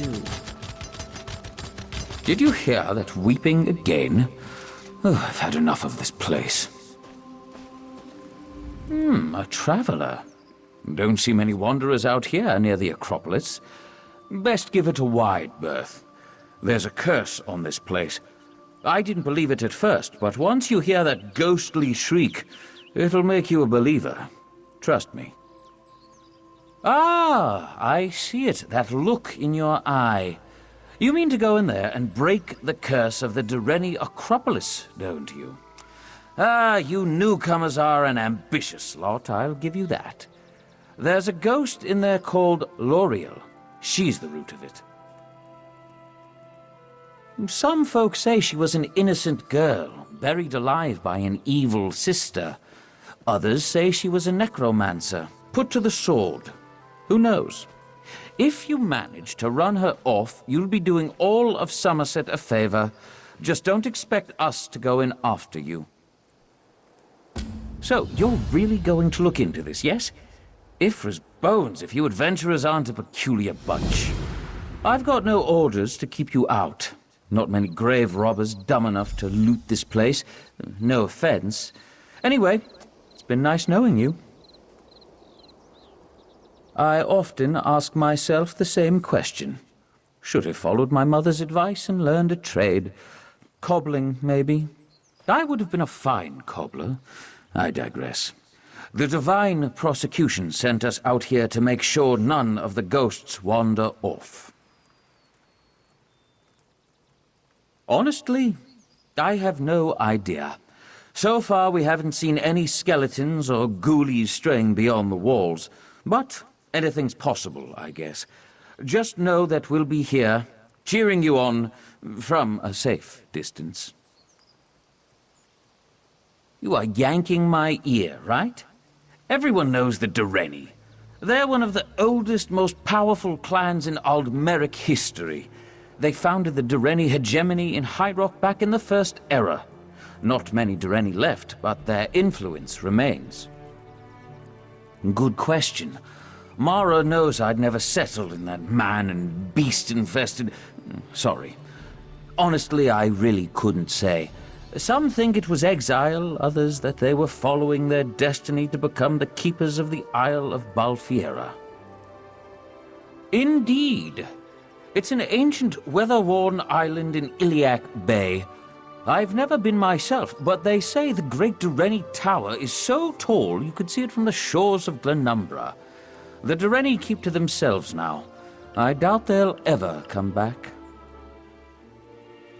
do. Did you hear that weeping again? Oh, I've had enough of this place. A traveler. Don't see many wanderers out here near the Acropolis. Best give it a wide berth. There's a curse on this place. I didn't believe it at first, but once you hear that ghostly shriek, it'll make you a believer. Trust me. Ah, I see it, that look in your eye. You mean to go in there and break the curse of the Direni Acropolis, don't you? Ah, you newcomers are an ambitious lot, I'll give you that. There's a ghost in there called Lauriel. She's the root of it. Some folks say she was an innocent girl, buried alive by an evil sister. Others say she was a necromancer, put to the sword. Who knows? If you manage to run her off, you'll be doing all of Somerset a favor. Just don't expect us to go in after you. So, you're really going to look into this, yes? Ifra's bones, if you adventurers aren't a peculiar bunch. I've got no orders to keep you out. Not many grave robbers dumb enough to loot this place. No offense. Anyway, it's been nice knowing you. I often ask myself the same question. Should have followed my mother's advice and learned a trade. Cobbling, maybe. I would have been a fine cobbler. I digress. The divine prosecution sent us out here to make sure none of the ghosts wander off. Honestly, I have no idea. So far we haven't seen any skeletons or ghoulies straying beyond the walls. But anything's possible, I guess. Just know that we'll be here, cheering you on from a safe distance. You are yanking my ear, right? Everyone knows the Direni. They're one of the oldest, most powerful clans in Aldmeric history. They founded the Direni hegemony in High Rock back in the First Era. Not many Direni left, but their influence remains. Good question. Mara knows I'd never settled in that man and beast-infested... Sorry. Honestly, I really couldn't say. Some think it was exile, others that they were following their destiny to become the keepers of the Isle of Balfiera. Indeed. It's an ancient, weather-worn island in Iliac Bay. I've never been myself, but they say the Great Direni Tower is so tall you could see it from the shores of Glenumbra. The Direni keep to themselves now. I doubt they'll ever come back.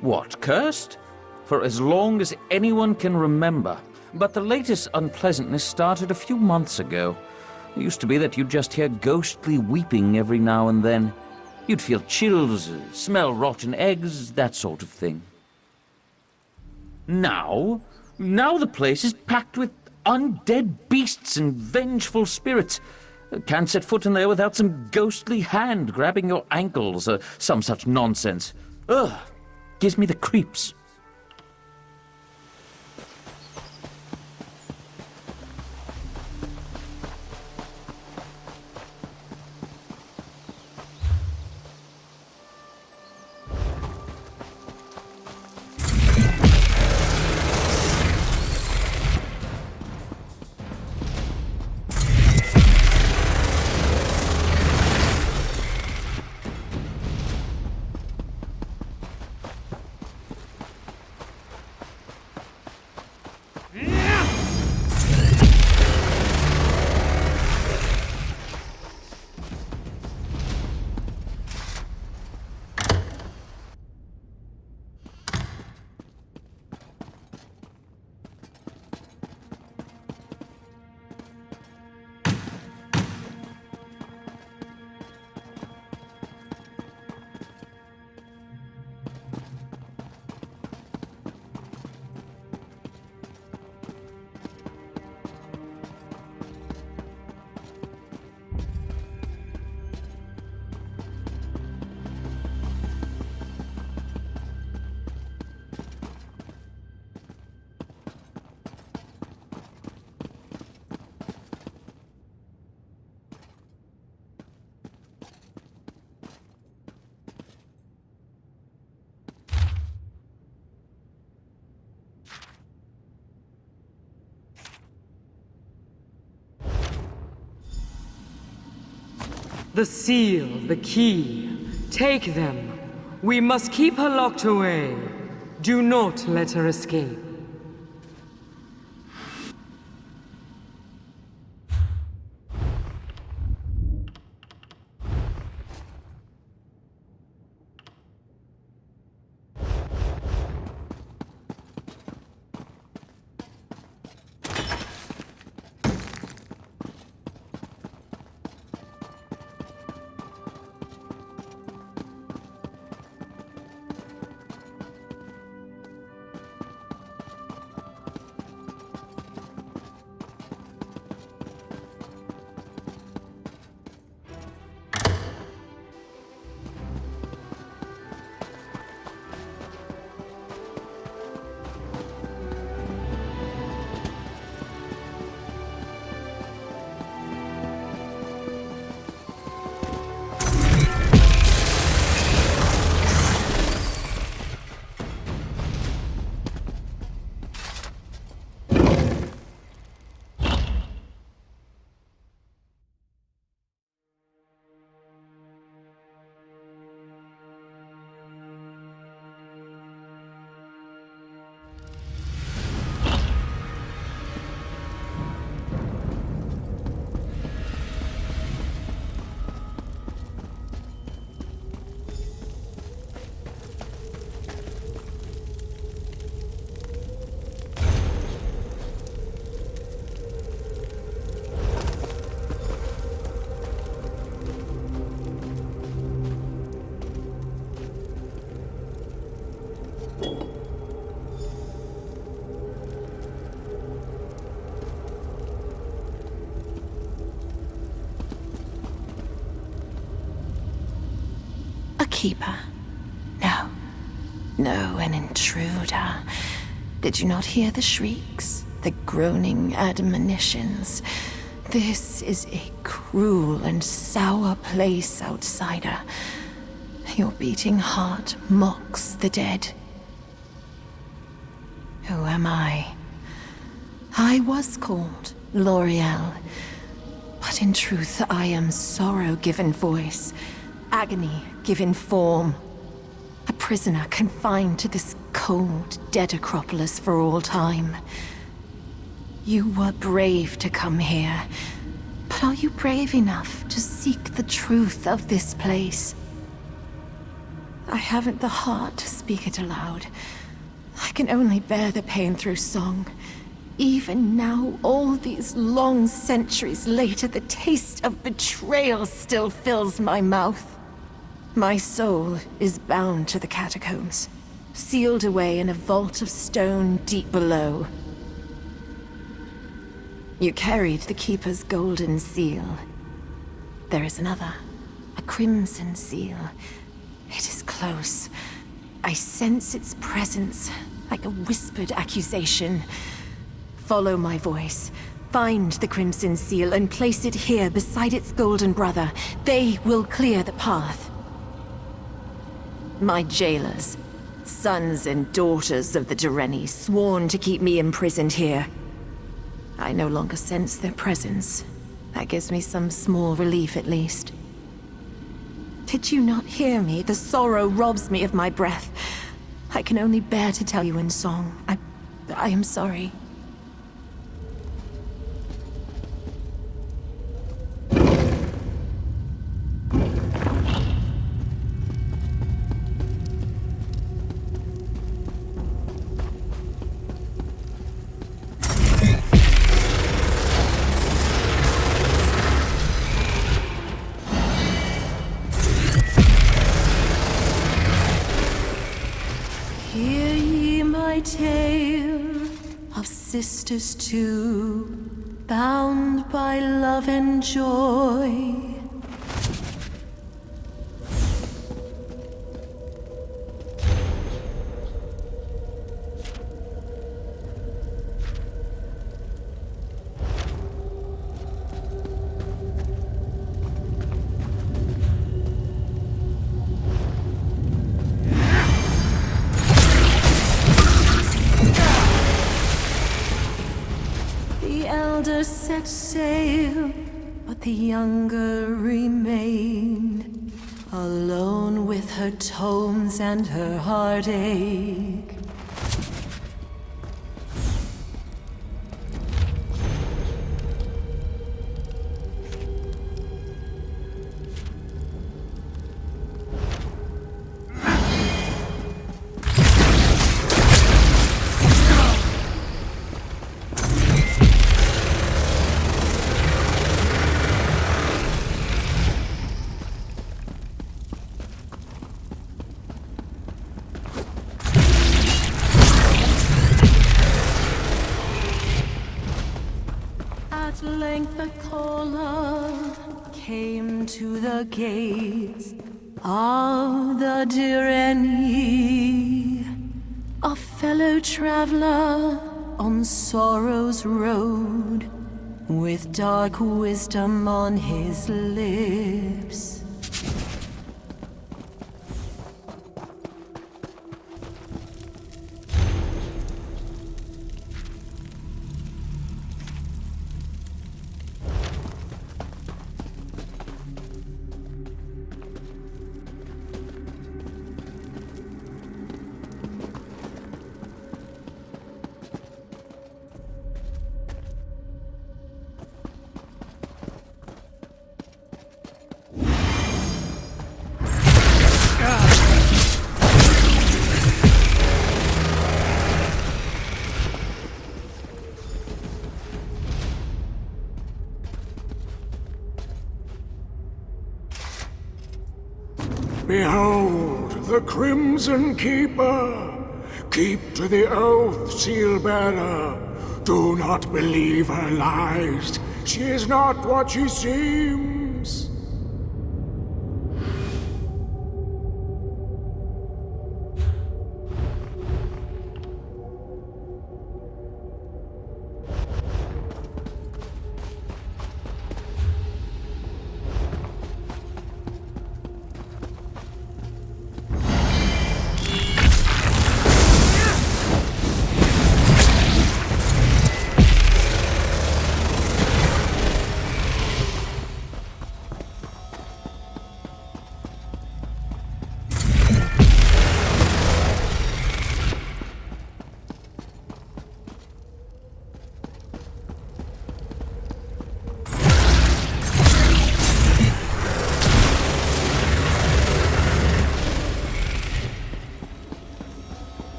What, cursed? For as long as anyone can remember. But the latest unpleasantness started a few months ago. It used to be that you'd just hear ghostly weeping every now and then. You'd feel chills, smell rotten eggs, that sort of thing. Now the place is packed with undead beasts and vengeful spirits. Can't set foot in there without some ghostly hand grabbing your ankles or some such nonsense. Ugh, gives me the creeps. The seal, the key. Take them. We must keep her locked away. Do not let her escape. Keeper? No. No, an intruder. Did you not hear the shrieks? The groaning admonitions? This is a cruel and sour place, outsider. Your beating heart mocks the dead. Who am I? I was called Lauriel, but in truth I am sorrow given voice, agony given form. A prisoner confined to this cold, dead Acropolis for all time. You were brave to come here, but are you brave enough to seek the truth of this place? I haven't the heart to speak it aloud. I can only bear the pain through song. Even now, all these long centuries later, the taste of betrayal still fills my mouth. My soul is bound to the catacombs, sealed away in a vault of stone deep below. You carried the Keeper's golden seal. There is another, a crimson seal. It is close. I sense its presence, like a whispered accusation. Follow my voice. Find the crimson seal and place it here beside its golden brother. They will clear the path. My jailers, sons and daughters of the Direni, sworn to keep me imprisoned here. I no longer sense their presence. That gives me some small relief, at least. Did you not hear me? The sorrow robs me of my breath. I can only bear to tell you in song. I am sorry. Tale of sisters two, bound by love and joy. Set sail, but the younger remained, alone with her tomes and her heartache. At length the caller came to the gates of the Direni, a fellow traveler on sorrow's road, with dark wisdom on his lips. Behold, the Crimson Keeper! Keep to the oath, seal-bearer! Do not believe her lies! She is not what she seems!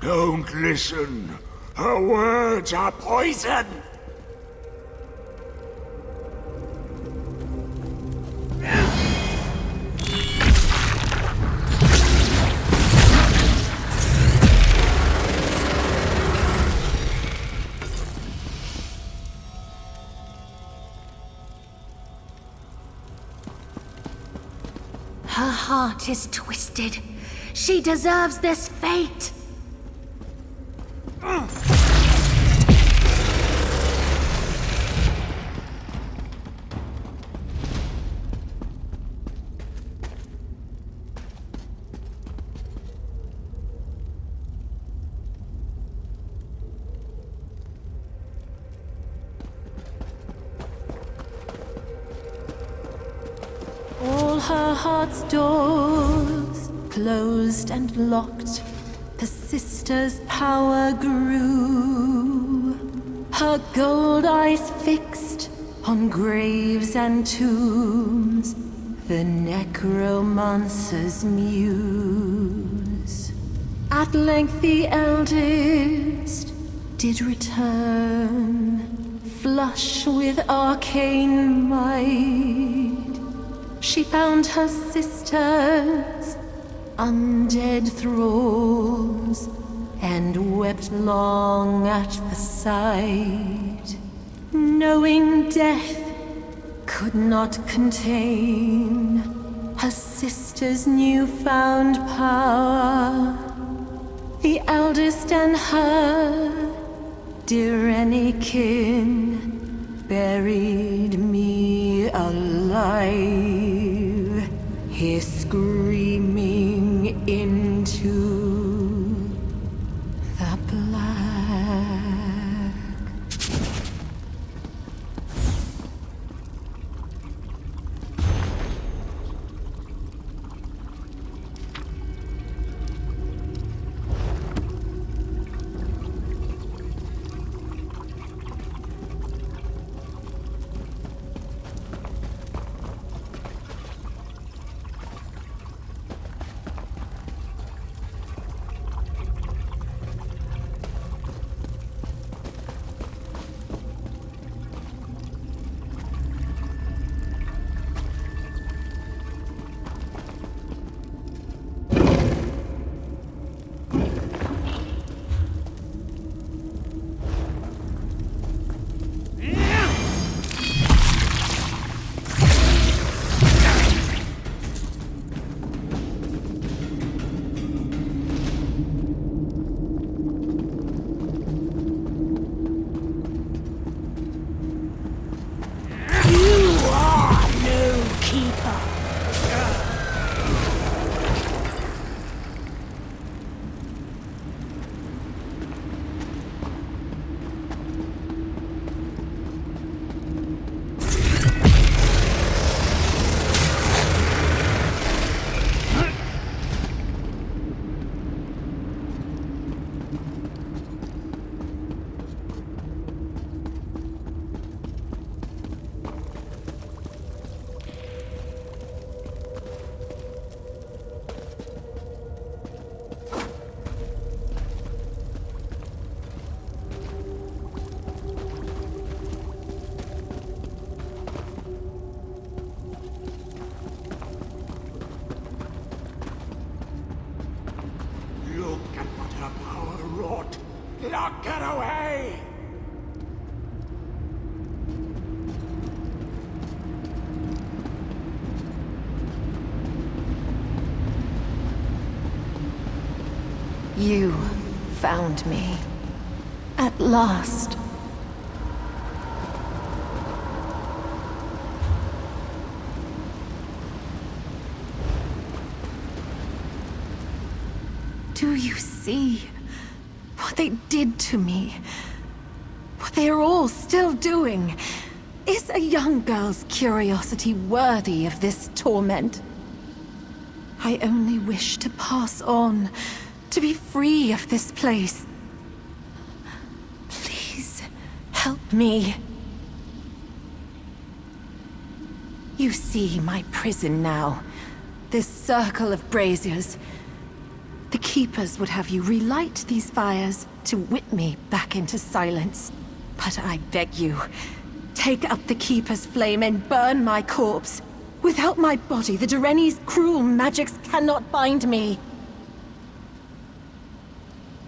Don't listen. Her words are poison. Her heart is twisted. She deserves this fate. All her heart's doors closed and locked, the sister's power grew. Her gold eyes fixed on graves and tombs, the necromancer's muse. At length the eldest did return, flush with arcane might. She found her sisters, undead thralls, and wept long at the sight, knowing death could not contain her sister's newfound power. The eldest and her dear any kin buried me alive, here screaming into the black. Lock it away! You found me. At last. Do you see what they did to me? What they are all still doing? Is a young girl's curiosity worthy of this torment? I only wish to pass on, to be free of this place. Please, help me. You see my prison now. This circle of braziers. The Keepers would have you relight these fires to whip me back into silence. But I beg you, take up the Keeper's flame and burn my corpse. Without my body, the Direni's cruel magics cannot bind me.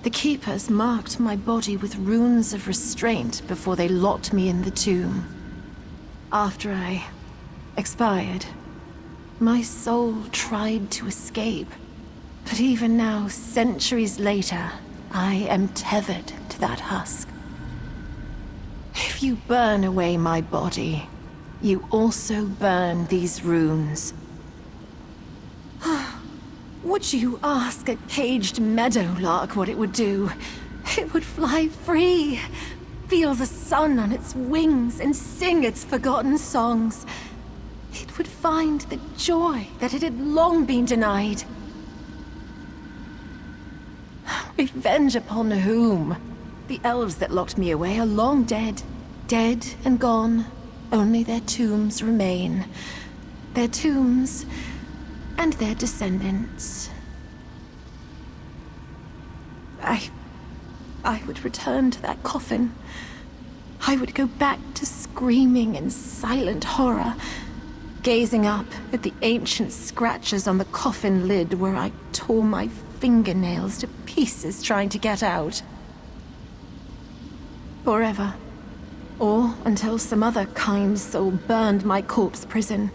The Keepers marked my body with runes of restraint before they locked me in the tomb. After I expired, my soul tried to escape. But even now, centuries later, I am tethered to that husk. If you burn away my body, you also burn these runes. Would you ask a caged meadowlark what it would do? It would fly free, feel the sun on its wings, and sing its forgotten songs. It would find the joy that it had long been denied. Revenge upon whom? The elves that locked me away are long dead. Dead and gone. Only their tombs remain. Their tombs and their descendants. I would return to that coffin. I would go back to screaming in silent horror, gazing up at the ancient scratches on the coffin lid where I tore my fingernails to pieces trying to get out. Forever. Or until some other kind soul burned my corpse prison.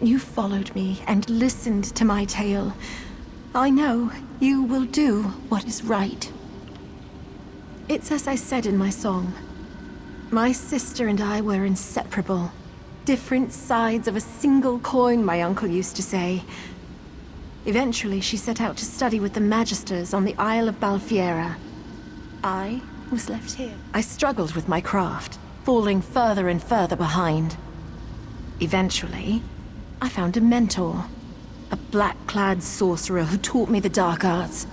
You followed me and listened to my tale. I know you will do what is right. It's as I said in my song. My sister and I were inseparable. Different sides of a single coin, my uncle used to say. Eventually, she set out to study with the Magisters on the Isle of Balfiera. I was left here. I struggled with my craft, falling further and further behind. Eventually, I found a mentor. A black-clad sorcerer who taught me the dark arts.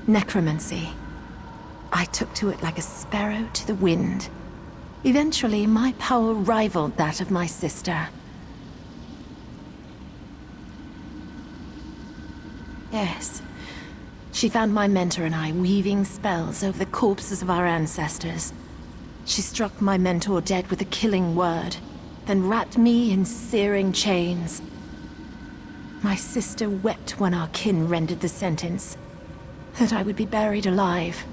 Necromancy. I took to it like a sparrow to the wind. Eventually, my power rivaled that of my sister. Yes. She found my mentor and I weaving spells over the corpses of our ancestors. She struck my mentor dead with a killing word, then wrapped me in searing chains. My sister wept when our kin rendered the sentence, that I would be buried alive.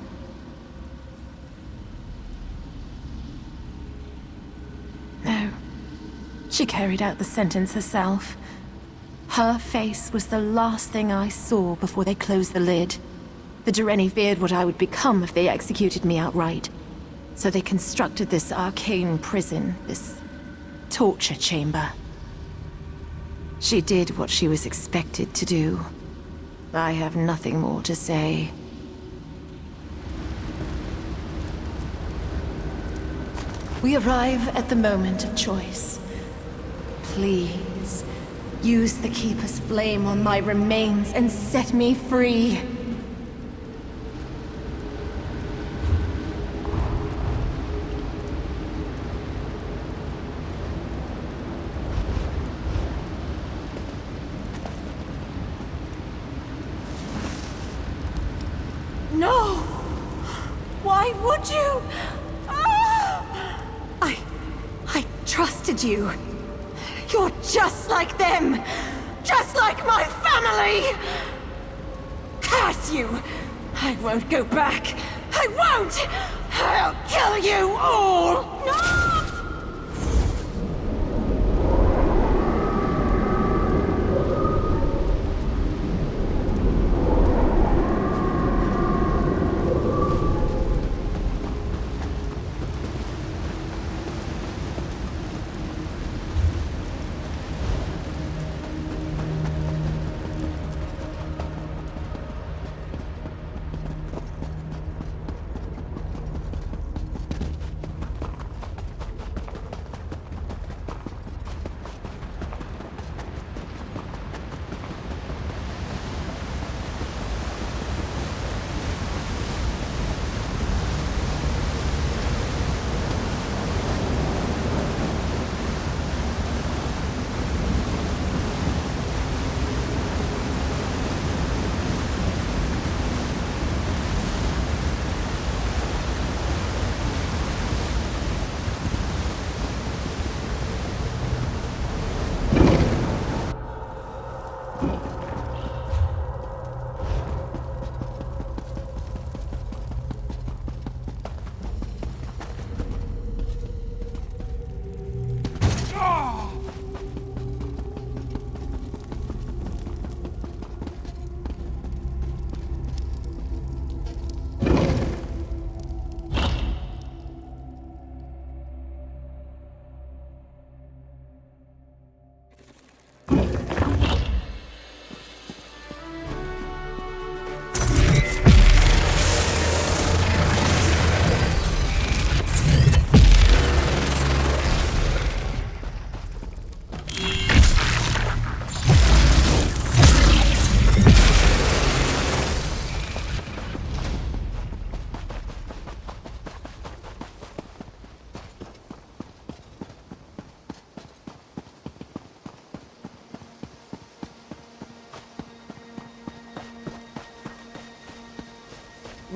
No, she carried out the sentence herself. Her face was the last thing I saw before they closed the lid. The Direni feared what I would become if they executed me outright. So they constructed this arcane prison, this torture chamber. She did what she was expected to do. I have nothing more to say. We arrive at the moment of choice. Please, use the Keeper's flame on my remains and set me free. No! Why would you? I trusted you. You're just like them! Just like my family! Curse you! I won't go back! I won't! I'll kill you all! No!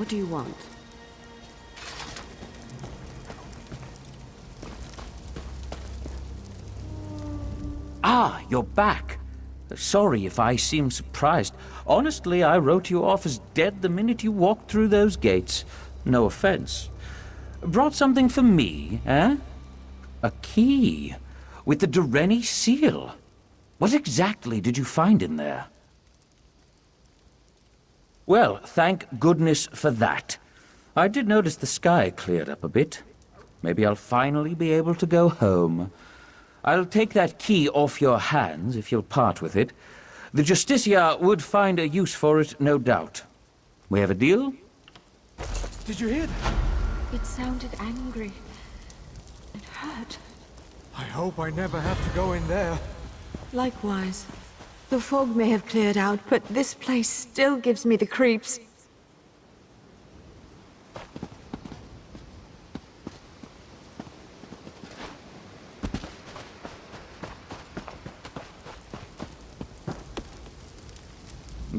What do you want? Ah, you're back. Sorry if I seem surprised. Honestly, I wrote you off as dead the minute you walked through those gates. No offense. Brought something for me, eh? A key with the Direni seal. What exactly did you find in there? Well, thank goodness for that. I did notice the sky cleared up a bit. Maybe I'll finally be able to go home. I'll take that key off your hands if you'll part with it. The Justicia would find a use for it, no doubt. We have a deal? Did you hear that? It sounded angry. It hurt. I hope I never have to go in there. Likewise. The fog may have cleared out, but this place still gives me the creeps.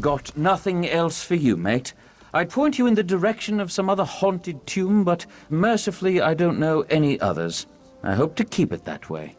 Got nothing else for you, mate. I'd point you in the direction of some other haunted tomb, but mercifully I don't know any others. I hope to keep it that way.